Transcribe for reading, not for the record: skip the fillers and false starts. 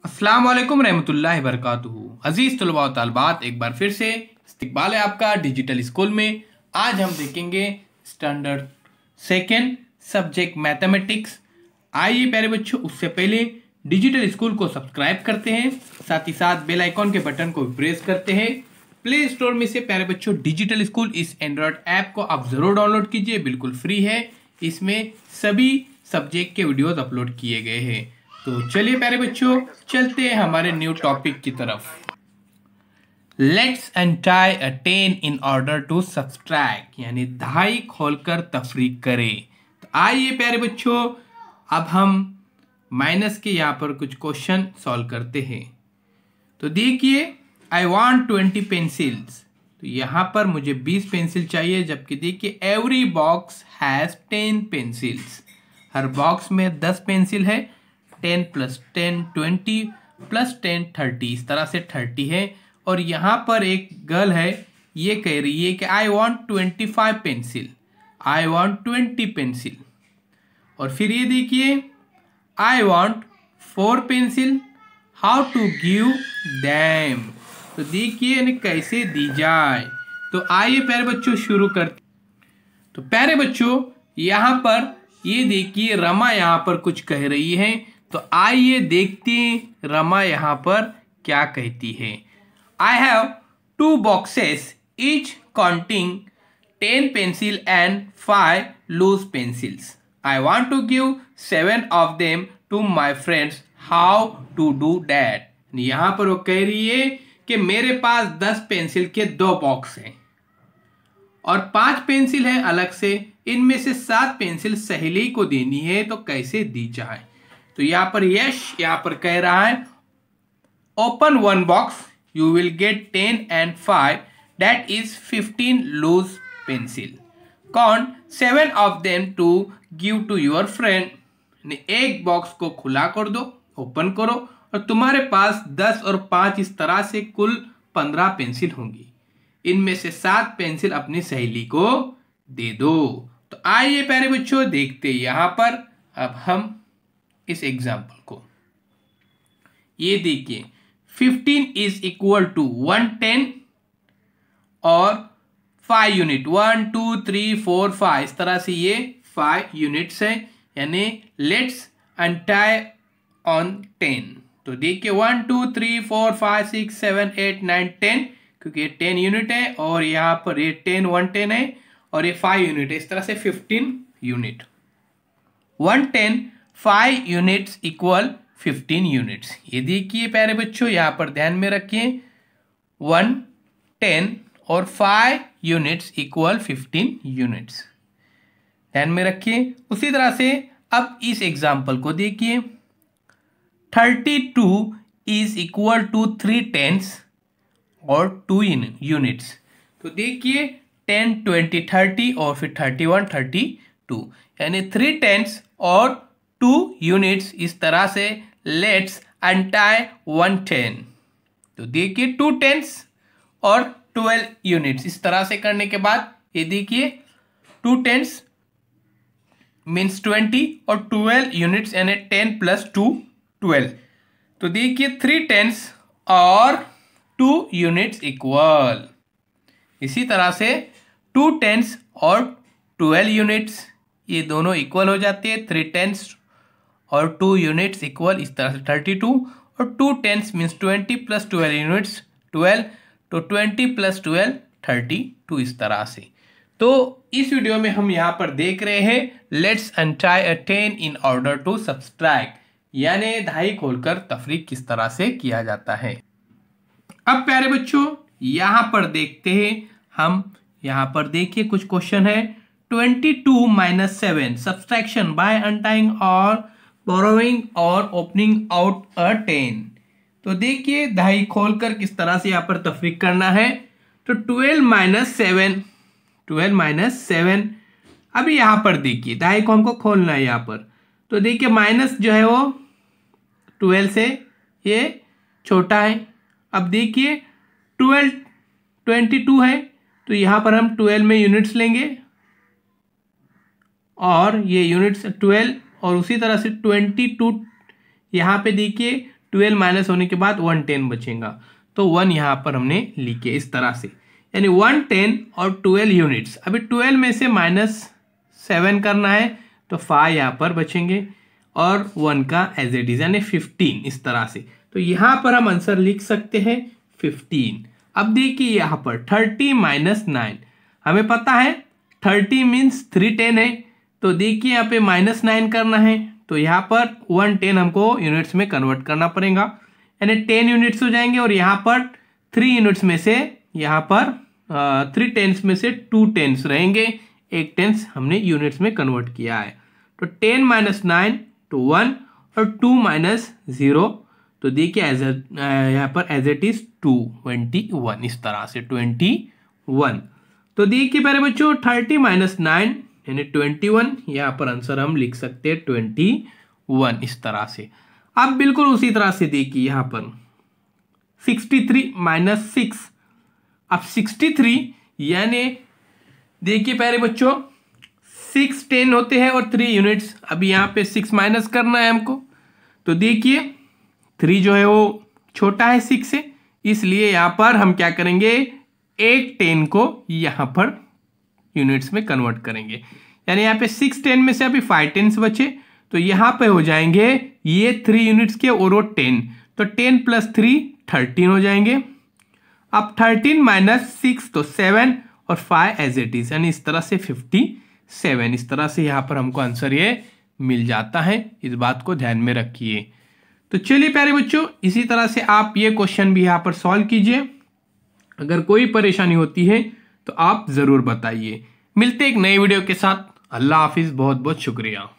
अस्सलाम वालेकुम रहमतुल्लाहि बरकातुहू। अजीज तलबा व तालिबात, एक बार फिर से इस्तकबाल है आपका डिजिटल स्कूल में। आज हम देखेंगे स्टैंडर्ड सेकेंड सब्जेक्ट मैथमेटिक्स। आइए प्यारे बच्चों, उससे पहले डिजिटल स्कूल को सब्सक्राइब करते हैं, साथ ही साथ बेल आइकॉन के बटन को प्रेस करते हैं। प्ले स्टोर में से प्यारे बच्चों डिजिटल स्कूल इस एंड्रॉयड ऐप को आप ज़रूर डाउनलोड कीजिए, बिल्कुल फ्री है। इसमें सभी सब्जेक्ट के वीडियोस अपलोड किए गए हैं। तो चलिए प्यारे बच्चों, चलते हैं हमारे न्यू टॉपिक की तरफ। Let's untie a 10 in order to subtract, यानी दहाई खोलकर तफरीक करें। तो आइए प्यारे बच्चों, अब हम माइनस के यहाँ पर कुछ क्वेश्चन सॉल्व करते हैं। तो देखिए, आई वॉन्ट 20 पेंसिल्स। तो यहाँ पर मुझे 20 पेंसिल चाहिए, जबकि देखिए every box has 10 pencils. Her box में 10 पेंसिल है। 10 + 10 20 + 10 30, इस तरह से 30 है। और यहाँ पर एक गर्ल है, ये कह रही है कि I want 25 pencil, I want 20 pencil. और फिर ये देखिए, I want 4 pencil, how to give them. तो देखिए इन्हें कैसे दी जाए। तो आइए प्यारे बच्चों शुरू करते। तो प्यारे बच्चों, यहाँ पर ये देखिए रमा यहाँ पर कुछ कह रही है। तो आइए देखते हैं रमा यहाँ पर क्या कहती है। I have 2 boxes each counting 10 pencil and 5 loose pencils. I want to give 7 of them to my friends, how to do that. यहाँ पर वो कह रही है कि मेरे पास 10 पेंसिल के 2 बॉक्स हैं और 5 पेंसिल है अलग से, इनमें से 7 पेंसिल सहेली को देनी है, तो कैसे दी जाए। तो यहाँ पर यश यहाँ पर कह रहा है, open 1 box you will get 10 and 5, that is 15 loose pencil. Count 7 of them to give to your friend. एक बॉक्स को खुला कर दो, ओपन करो, और तुम्हारे पास 10 और 5 इस तरह से कुल 15 पेंसिल होंगी। इनमें से 7 पेंसिल अपनी सहेली को दे दो। तो आइए प्यारे बच्चों देखते हैं यहां पर अब हम इस एग्जाम्पल को। ये देखिए 15 इज इक्वल टू 110 और 5 यूनिट, 1 2 3 4 5, इस तरह से ये 5 यूनिट्स है। यानी लेट्स अनटाई ऑन 10। तो देखिए 1 2 3 4 5 6 7 8 9 10, क्योंकि ये 10 यूनिट है और यहाँ पर ये 10 110 है और ये 5 यूनिट है, इस तरह से 15 यूनिट। 110 5 units equal 15 units. ये देखिए प्यारे बच्चों, यहाँ पर ध्यान में रखिए 110 और 5 यूनिट्स इक्वल 15 यूनिट्स, ध्यान में रखिए। उसी तरह से अब इस एग्जाम्पल को देखिए, 32 इज इक्वल टू 3 टेंस और 2 यूनिट्स। तो देखिए 10 20 30 और फिर 31 32, यानी 3 टेंस और 2 यूनिट्स, इस तरह से लेट्स अनटाई 110। तो देखिए 2 टेंस और 12 यूनिट्स, इस तरह से करने के बाद ये देखिए 2 टेंस मीन्स 20 और 12 यूनिट्स यानी 10 + 2 12। तो देखिए 3 टेंस और 2 यूनिट्स इक्वल। इसी तरह से 2 टेंस और 12 यूनिट्स, ये दोनों इक्वल हो जाते हैं। 3 टेंस और 2 यूनिट्स इक्वल, इस तरह से 32, और 2 टेंस मीन्स 20 + 12 यूनिट्स 12, तो 20 + 12 32, इस तरह से। तो इस वीडियो में हम यहाँ पर देख रहे हैं let's untie a 10 in order to subtract, यानी दहाई खोलकर तफरीक किस तरह से किया जाता है। अब प्यारे बच्चों यहाँ पर देखते हैं हम। यहाँ पर देखिए कुछ क्वेश्चन है। 22 - 7 सब्सट्रैक्शन बाय अनटाइंग और बोरोइंग और ओपनिंग आउट अ 10। तो देखिए दहाई खोलकर किस तरह से यहाँ पर तफरीक करना है। तो 12 - 7, 12 - 7। अभी यहाँ पर देखिए दहाई को हमको खोलना है यहाँ पर। तो देखिए माइनस जो है वो 12 से ये छोटा है। अब देखिए 12 22 है, तो यहाँ पर हम 12 में यूनिट्स लेंगे और ये यूनिट्स 12, और उसी तरह से 22 यहाँ पे देखिए 12 माइनस होने के बाद 110 बचेगा, तो 1 यहाँ पर हमने लिखे इस तरह से, यानी 110 और 12 यूनिट्स। अभी 12 में से -7 करना है तो 5 यहाँ पर बचेंगे और 1 का एज इट इज यानी 15 इस तरह से। तो यहाँ पर हम आंसर लिख सकते हैं 15। अब देखिए यहाँ पर 30 माइनस 9, हमें पता है 30 मीन्स 310 है, तो देखिए यहाँ पे -9 करना है तो यहाँ पर 110 हमको यूनिट्स में कन्वर्ट करना पड़ेगा, यानी 10 यूनिट्स हो जाएंगे और यहाँ पर 3 यूनिट्स में से यहाँ पर 3 टेंस में से 2 टेंस रहेंगे, एक टेंस हमने यूनिट्स में कन्वर्ट किया है। तो 10 माइनस 9 तो 1 और 2 माइनस 0, तो देखिए यहाँ पर एज इट इज 21 इस तरह से 21। तो देखिए प्यारे बच्चों 30 माइनस 9 यानी 21, यहाँ पर आंसर हम लिख सकते हैं 21 इस तरह से। अब बिल्कुल उसी तरह से देखिए यहाँ पर 63 माइनस 6, अब 63 यानी देखिए प्यारे बच्चों 6 10 होते हैं और 3 यूनिट्स, अभी यहाँ पे 6 माइनस करना है हमको, तो देखिए 3 जो है वो छोटा है 6 से, इसलिए यहाँ पर हम क्या करेंगे, एक 10 को यहाँ पर यूनिट्स में कन्वर्ट करेंगे, यानी यहाँ पे 6 10 में से अभी 5 टेंस बचे, तो यहाँ पे हो जाएंगे ये 3 यूनिट्स के और वो 10, तो 10 प्लस 3 13 हो जाएंगे। अब 13 माइनस 6 तो 7 और 5 एज इट इज, यानी इस तरह से 57 इस तरह से यहाँ पर हमको आंसर ये मिल जाता है, इस बात को ध्यान में रखिए। तो चलिए प्यारे बच्चों इसी तरह से आप ये क्वेश्चन भी यहाँ पर सॉल्व कीजिए, अगर कोई परेशानी होती है तो आप ज़रूर बताइए। मिलते एक नई वीडियो के साथ, अल्लाह हाफिज़, बहुत बहुत शुक्रिया।